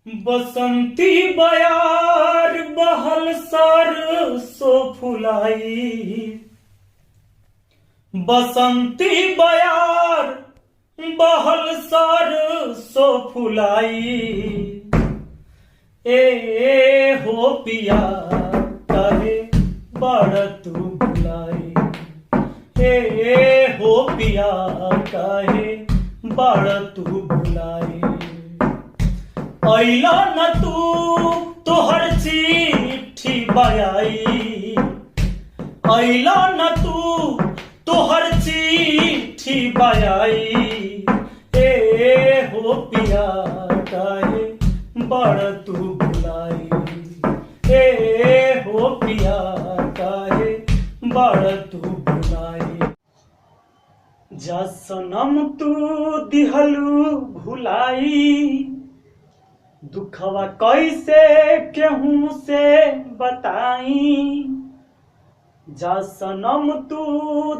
बसंती बयार बहल सरसो फुलाई। बसंती बयार बहल सरसो फुलाई। ए हो पिया कहे बड़ तू बुलाई। ए हो पिया कहे बड़ तू बुलाई। अइला न तू तोहर चिट्ठी बयाई। अइला न तू तोहर चिट्ठी बयाई। ए हो पिया काहे बड़ तू बुलाई। ए हो पिया काहे बड़ तू बुलाई। जा सनम तू दिहलू भुलाई। दुखवा कैसे केहू से बताई। जा सनम तू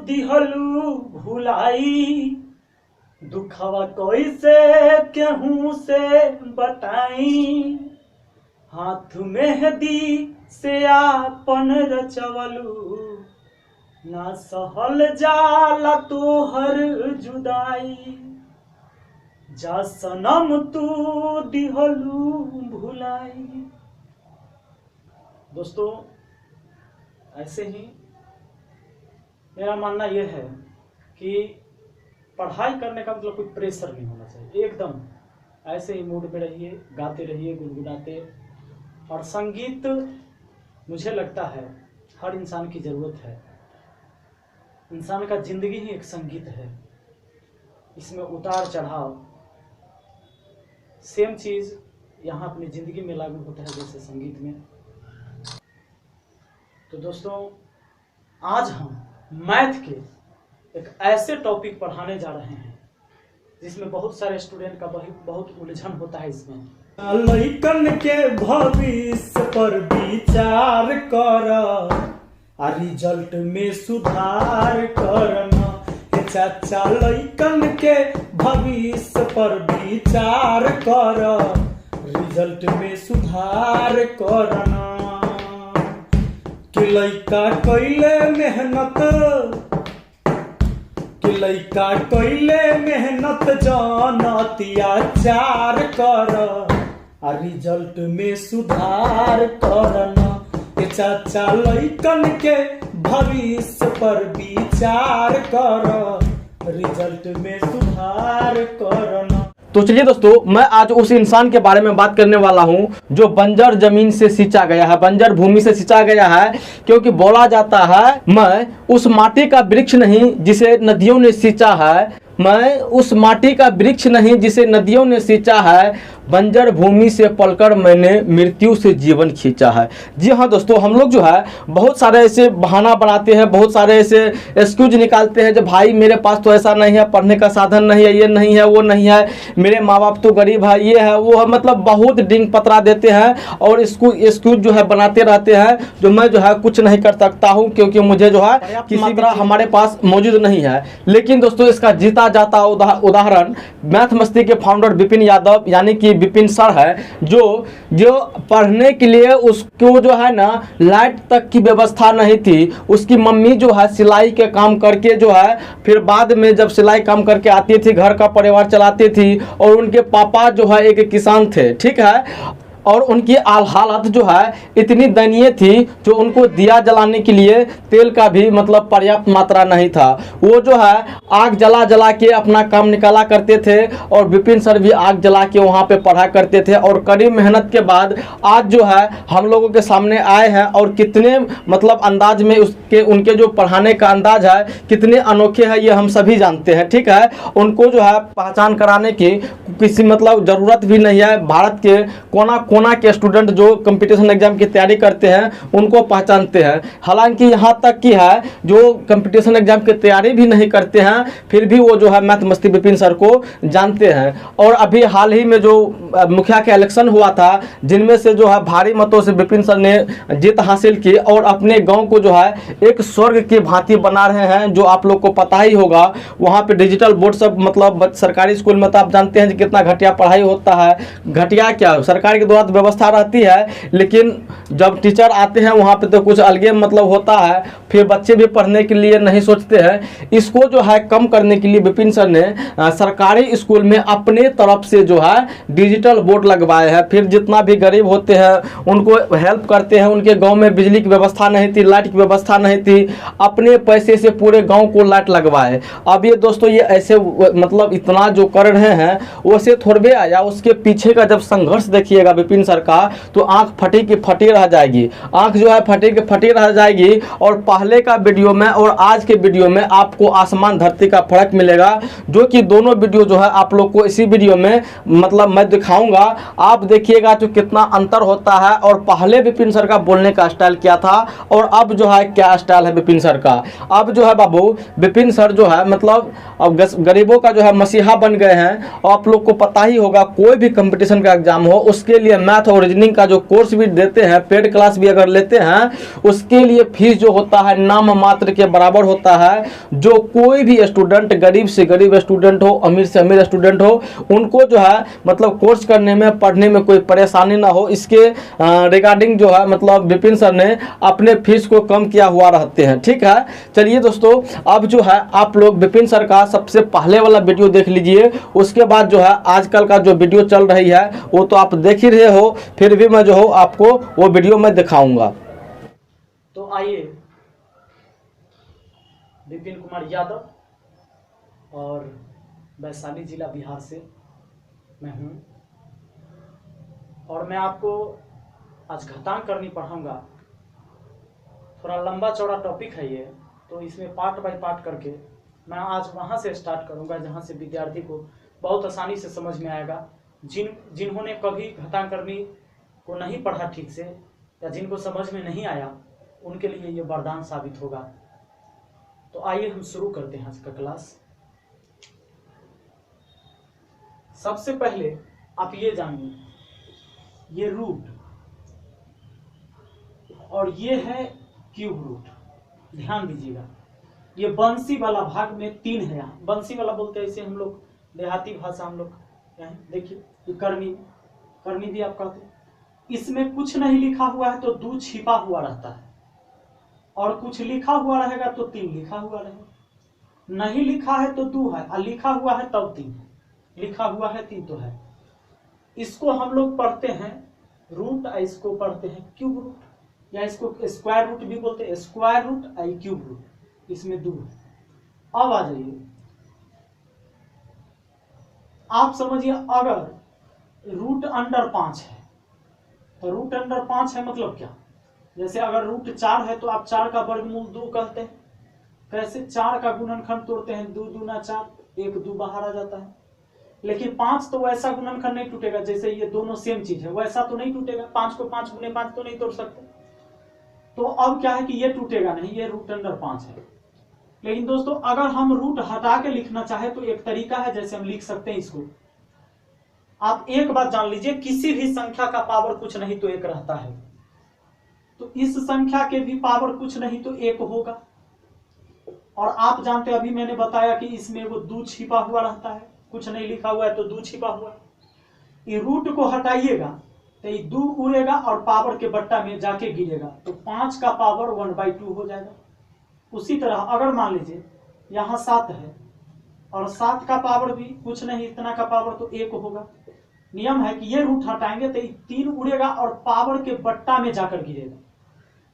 दिहलू भुलाई। दुखवा कैसे केहू से बताई। हाथ मेहदी से आपन रचवलू। ना सहल जाला तोहर जुदाई। जा सनम तू दिहलू भुलाई। दोस्तों, ऐसे ही मेरा मानना यह है कि पढ़ाई करने का मतलब कोई प्रेशर नहीं होना चाहिए। एकदम ऐसे ही मूड में रहिए, गाते रहिए, गुनगुनाते। और संगीत मुझे लगता है हर इंसान की ज़रूरत है। इंसान का जिंदगी ही एक संगीत है। इसमें उतार चढ़ाव सेम चीज़ यहाँ अपनी ज़िंदगी में लागू होता है जैसे संगीत में। तो दोस्तों, आज हम मैथ के एक ऐसे टॉपिक पढ़ाने जा रहे हैं जिसमें बहुत सारे स्टूडेंट का बहुत उलझन होता है। इसमें लइकन के भविष्य पर विचार कर, रिजल्ट में सुधार करना। चाचा लइकन के भविष्य पर विचार कर, रिजल्ट में सुधार करना। कि लइका कइले मेहनत, कि लइका कइले मेहनत जान अत्याचार कर, रिजल्ट में सुधार करना। कि चाचा लइकन के भविष्य पर विचार कर, रिजल्ट में सुधार करना। तो चलिए दोस्तों, मैं आज उस इंसान के बारे में बात करने वाला हूं जो बंजर जमीन से सिंचा गया है, बंजर भूमि से सिंचा गया है। क्योंकि बोला जाता है, मैं उस माटी का वृक्ष नहीं जिसे नदियों ने सिंचा है। मैं उस माटी का वृक्ष नहीं जिसे नदियों ने सिंचा है। बंजर भूमि से पलकर मैंने मृत्यु से जीवन खींचा है। जी हाँ दोस्तों, हम लोग जो है बहुत सारे ऐसे बहाना बनाते हैं, बहुत सारे ऐसे एक्सक्यूज निकालते हैं। जब भाई मेरे पास तो ऐसा नहीं है, पढ़ने का साधन नहीं है, ये नहीं है, वो नहीं है, मेरे माँ बाप तो गरीब है, ये है, वो है, मतलब बहुत डिंग पतरा देते हैं और इसको एक्सक्यूज जो है बनाते रहते हैं। जो मैं जो है कुछ नहीं कर सकता हूँ क्योंकि मुझे जो है किसी मात्रा हमारे पास मौजूद नहीं है। लेकिन दोस्तों, इसका जीता जाता उदाहरण मैथ मस्ती के फाउंडर विपिन यादव यानी कि विपिन सर है, जो पढ़ने के लिए उसको जो है ना लाइट तक की व्यवस्था नहीं थी। उसकी मम्मी जो है सिलाई के काम करके जो है, फिर बाद में जब सिलाई काम करके आती थी घर का परिवार चलाती थी। और उनके पापा जो है एक किसान थे, ठीक है। और उनकी हालत जो है इतनी दयनीय थी जो उनको दिया जलाने के लिए तेल का भी मतलब पर्याप्त मात्रा नहीं था। वो जो है आग जला जला के अपना काम निकाला करते थे और विपिन सर भी आग जला के वहाँ पे पढ़ा करते थे। और कड़ी मेहनत के बाद आज जो है हम लोगों के सामने आए हैं और कितने मतलब अंदाज में उनके जो पढ़ाने का अंदाज है कितने अनोखे हैं ये हम सभी जानते हैं, ठीक है। उनको जो है पहचान कराने की किसी मतलब ज़रूरत भी नहीं है। भारत के कोना कोना के स्टूडेंट जो कंपटीशन एग्जाम की तैयारी करते हैं उनको पहचानते हैं। हालांकि यहाँ तक कि है जो कंपटीशन एग्जाम की तैयारी भी नहीं करते हैं फिर भी वो जो है मैथ मस्ती विपिन सर को जानते हैं। और अभी हाल ही में जो मुखिया का इलेक्शन हुआ था जिनमें से जो है भारी मतों से विपिन सर ने जीत हासिल की और अपने गांव को जो है एक स्वर्ग की भांति बना रहे हैं। जो आप लोग को पता ही होगा वहाँ पे डिजिटल बोर्ड सब मतलब सरकारी स्कूल में तो आप जानते हैं कि कितना घटिया पढ़ाई होता है। घटिया क्या, सरकार के द्वारा तो व्यवस्था रहती है लेकिन जब टीचर आते हैं वहाँ पे तो कुछ अलगे मतलब होता है, फिर बच्चे भी पढ़ने के लिए नहीं सोचते हैं। इसको जो है कम करने के लिए विपिन सर ने सरकारी स्कूल में अपने तरफ से जो है डिजिटल बोर्ड लगवाए हैं। फिर जितना भी गरीब होते हैं उनको हेल्प करते हैं। उनके गांव में बिजली की व्यवस्था नहीं थी, लाइट की व्यवस्था नहीं थी, अपने पैसे से पूरे गांव को लाइट लगवाए। अब ये दोस्तों ये ऐसे मतलब इतना जो कर रहे हैं वैसे थोड़े आया, उसके पीछे का जब संघर्ष देखिएगा विपिन सर का तो आंख फटी की फटी रह जाएगी। आंख जो है फटी की फटी रह जाएगी। और पहले का वीडियो में और आज के वीडियो में आपको आसमान धरती का फर्क मिलेगा, जो कि दोनों वीडियो जो है आप लोग को इसी वीडियो में मतलब मैं दिखाऊंगा। आप देखिएगा तो कितना अंतर होता है। और पहले विपिन सर का बोलने का स्टाइल क्या था और अब जो है क्या स्टाइल है विपिन सर का। अब जो है बाबू विपिन सर जो है मतलब अब गरीबों का जो है मसीहा बन गए हैं। और आप लोग को पता ही होगा कोई भी कंपटीशन का एग्जाम हो उसके लिए मैथ और रीजनिंग का जो कोर्स भी देते हैं, पेड क्लास भी अगर लेते हैं, उसके लिए फीस जो होता है नाम मात्र के बराबर होता है। जो कोई भी स्टूडेंट गरीब से गरीब स्टूडेंट हो, अमीर से अमीर स्टूडेंट हो, उनको जो है मतलब कोर्स करने में पढ़ने में कोई परेशानी ना हो, इसके रिगार्डिंग जो है मतलब विपिन सर ने अपने फीस को कम किया हुआ रहते हैं। ठीक है, चलिए दोस्तों अब जो है आप लोग विपिन सर का सबसे पहले वाला वीडियो देख लीजिए। उसके बाद जो है आजकल का जो वीडियो चल रही है वो तो आप देख ही रहे हो, फिर भी मैं जो हो आपको वो वीडियो मैं दिखाऊंगा। तो आइए, विपिन कुमार यादव और वैशाली जिला बिहार से मैं हूँ और मैं आपको आज घातांक करनी पढ़ाऊंगा। थोड़ा लंबा चौड़ा टॉपिक है ये, तो इसमें पार्ट बाय पार्ट करके मैं आज वहाँ से स्टार्ट करूँगा जहाँ से विद्यार्थी को बहुत आसानी से समझ में आएगा। जिन्होंने कभी घातांक करनी को नहीं पढ़ा ठीक से या जिनको समझ में नहीं आया उनके लिए ये वरदान साबित होगा। तो आइए हम शुरू करते हैं आज का क्लास। सबसे पहले आप ये जानिए, ये रूट और ये है क्यूब रूट। ध्यान दीजिएगा, ये बंसी वाला भाग में 3 है। यहाँ बंसी वाला बोलते हैं इसे हम लोग, देहाती भाषा हम लोग यहाँ देखिए ये करनी भी आप कहते हैं। इसमें कुछ नहीं लिखा हुआ है तो 2 छिपा हुआ रहता है और कुछ लिखा हुआ रहेगा तो 3 लिखा हुआ रहेगा। नहीं लिखा है तो 2 है और लिखा हुआ है तब 3 है। लिखा हुआ है 3 तो है। इसको हम लोग पढ़ते हैं रूट, इसको पढ़ते हैं क्यूब रूट या इसको स्क्वायर रूट भी बोलते हैं। Square root I cube root, इसमें 2 है। अब आ जाइए, आप समझिए अगर रूट अंडर 5 है तो रूट अंडर 5 है मतलब क्या, जैसे अगर रूट 4 है तो आप 4 का वर्गमूल 2 कहते हैं। कैसे 4 का गुणनखंड तोड़ते हैं, 2 दूना 4, 1 2 बाहर आ जाता है। लेकिन 5 तो वैसा गुणनखंड नहीं टूटेगा जैसे ये दोनों सेम चीज है, वैसा तो नहीं टूटेगा। 5 को 5 गुने 5 तो नहीं तोड़ सकते। तो अब क्या है कि ये टूटेगा नहीं, ये रूट अंडर 5 है। लेकिन दोस्तों अगर हम रूट हटा के लिखना चाहे तो एक तरीका है, जैसे हम लिख सकते हैं इसको। आप एक बात जान लीजिए, किसी भी संख्या का पावर कुछ नहीं तो 1 रहता है, तो इस संख्या के भी पावर कुछ नहीं तो 1 होगा। और आप जानते हैं, अभी मैंने बताया कि इसमें वो 2 छिपा हुआ रहता है, कुछ नहीं लिखा हुआ है तो 2 छिपा हुआ है। ये रूट को हटाइएगा तो ये 2 उड़ेगा और पावर के बट्टा में जाके गिरेगा, तो 5 का पावर 1/2 हो जाएगा। उसी तरह अगर मान लीजिए यहाँ 7 है और 7 का पावर भी कुछ नहीं, इतना का पावर तो 1 होगा। नियम है कि ये रूट हटाएंगे तो 3 उड़ेगा और पावर के बट्टा में जाकर गिरेगा।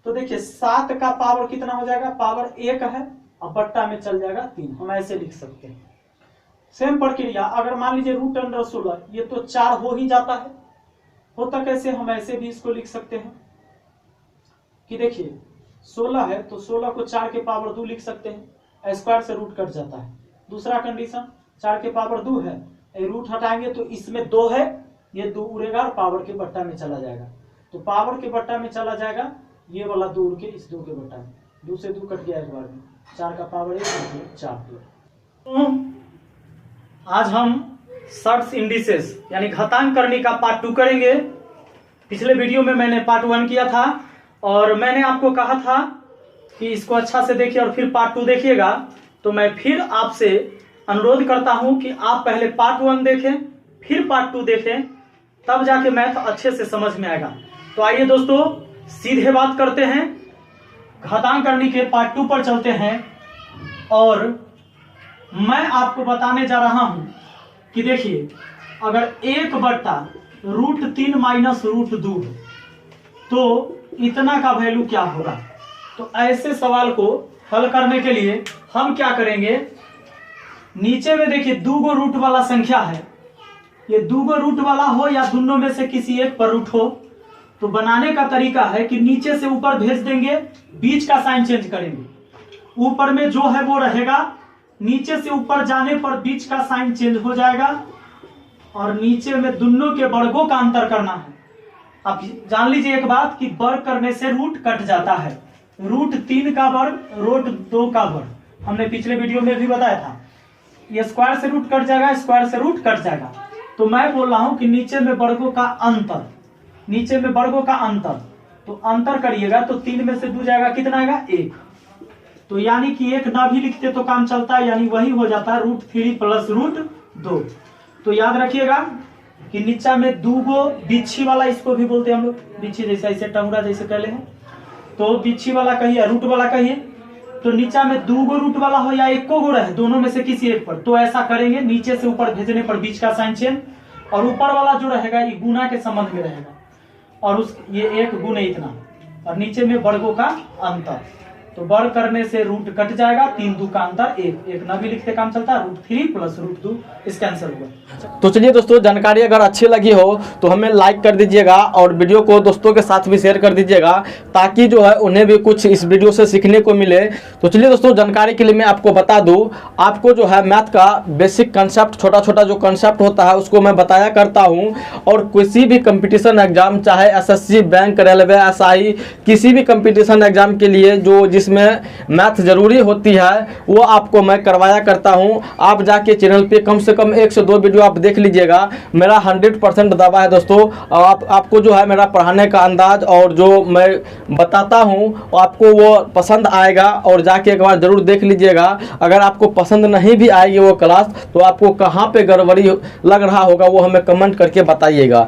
तो देखिए 7 का पावर कितना हो जाएगा, पावर 1 है और बट्टा में चल जाएगा 3। हम ऐसे लिख सकते हैं। सेम प्रक्रिया अगर मान लीजिए रूट अंडर 16, ये तो 4 हो ही जाता है। होता कैसे, हम ऐसे भी इसको लिख सकते हैं कि देखिए 16 है तो 16 को 4 के पावर 2 लिख सकते हैं, स्क्वायर से रूट कट जाता है। दूसरा कंडीशन 4 के पावर 2 है, रूट हटाएंगे तो इसमें 2 है ये 2 उड़ेगा और पावर के बट्टा में चला जाएगा। तो पावर के बट्टा में चला जाएगा, ये वाला 2 उड़ के इस 2 के बट्टा में, 2 से 2 कट गया एक बार में, 4 का पावर 1, 4 आज हम शॉर्ट्स इंडिसेस यानी घातांकरणि का पार्ट 2 करेंगे। पिछले वीडियो में मैंने पार्ट 1 किया था और मैंने आपको कहा था कि इसको अच्छा से देखिए और फिर पार्ट 2 देखिएगा। तो मैं फिर आपसे अनुरोध करता हूं कि आप पहले पार्ट 1 देखें, फिर पार्ट 2 देखें, तब जाके मैथ अच्छे से समझ में आएगा। तो आइए दोस्तों सीधे बात करते हैं, घातांकरणि के पार्ट 2 पर चलते हैं। और मैं आपको बताने जा रहा हूं कि देखिए, अगर 1/√3 माइनस √2 तो इतना का वैल्यू क्या होगा। तो ऐसे सवाल को हल करने के लिए हम क्या करेंगे, नीचे में देखिए 2 गो रूट वाला संख्या है, ये 2 गो रूट वाला हो या दोनों में से किसी एक पर रूट हो, तो बनाने का तरीका है कि नीचे से ऊपर भेज देंगे, बीच का साइन चेंज करेंगे, ऊपर में जो है वो रहेगा, नीचे से ऊपर जाने पर बीच का साइन चेंज हो जाएगा और नीचे में दोनों के वर्गों का अंतर करना है। अब जान लीजिए एक बात कि वर्ग करने से रूट कट जाता है, √3 का वर्ग, √2 का वर्ग हमने पिछले वीडियो में भी बताया था। ये स्क्वायर से रूट कट जाएगा, स्क्वायर से रूट कट जाएगा। तो मैं बोल रहा हूं कि नीचे में वर्गों का अंतर, नीचे में वर्गों का अंतर, तो अंतर करिएगा तो 3 में से 2 जाएगा, कितना आएगा 1। तो यानी कि 1 ना भी लिखते तो काम चलता है, यानी वही हो जाता है √3 प्लस √2। तो याद रखिएगा कि नीचा में 2 गो बिच्छी वाला, इसको भी बोलते हैं हम लोग बिच्छी, जैसे ऐसे टंगड़ा जैसे कर ले हैं, तो बिच्छी वाला कहिए, रूट वाला कहिए। तो नीचा में 2 गो रूट वाला हो या 1 गो रहे, दोनों में से किसी एक पर, तो ऐसा करेंगे, नीचे से ऊपर भेजने पर बीच का साइन चेंज, और ऊपर वाला जो रहेगा ये गुना के संबंध में रहेगा, और उस ये 1 गुने इतना, और नीचे में वर्गों का अंतर। तो वर्ग करने से रूट कट जाएगा, 3 2 का अंतर 1, 1 ना भी लिखते काम चलता है, √3 प्लस √2 इसका आंसर होगा। तो चलिए दोस्तों, जानकारी अगर अच्छी लगी हो तो हमें लाइक कर दीजिएगा और वीडियो को दोस्तों के साथ भी शेयर कर दीजिएगा, ताकि जो है उन्हें भी कुछ इस वीडियो से सीखने को मिले। तो चलिए दोस्तों, जानकारी के लिए मैं आपको बता दूं, आपको जो है मैथ का बेसिक कंसेप्ट, छोटा छोटा जो कंसेप्ट होता है उसको मैं बताया करता हूँ। और किसी भी कंपटीशन एग्जाम, चाहे SSC, बैंक, रेलवे, SI, किसी भी कंपटीशन एग्जाम के लिए जो जिसमें मैथ जरूरी होती है वो आपको मैं करवाया करता हूं। आप जाके चैनल पे कम से कम 1 से 2 वीडियो आप देख लीजिएगा। मेरा 100% दावा है दोस्तों, आपको जो है मेरा पढ़ाने का अंदाज और जो मैं बताता हूं आपको वो पसंद आएगा, और जाके एक बार जरूर देख लीजिएगा। अगर आपको पसंद नहीं भी आएगी वो क्लास, तो आपको कहाँ पे गड़बड़ी लग रहा होगा वो हमें कमेंट करके बताइएगा।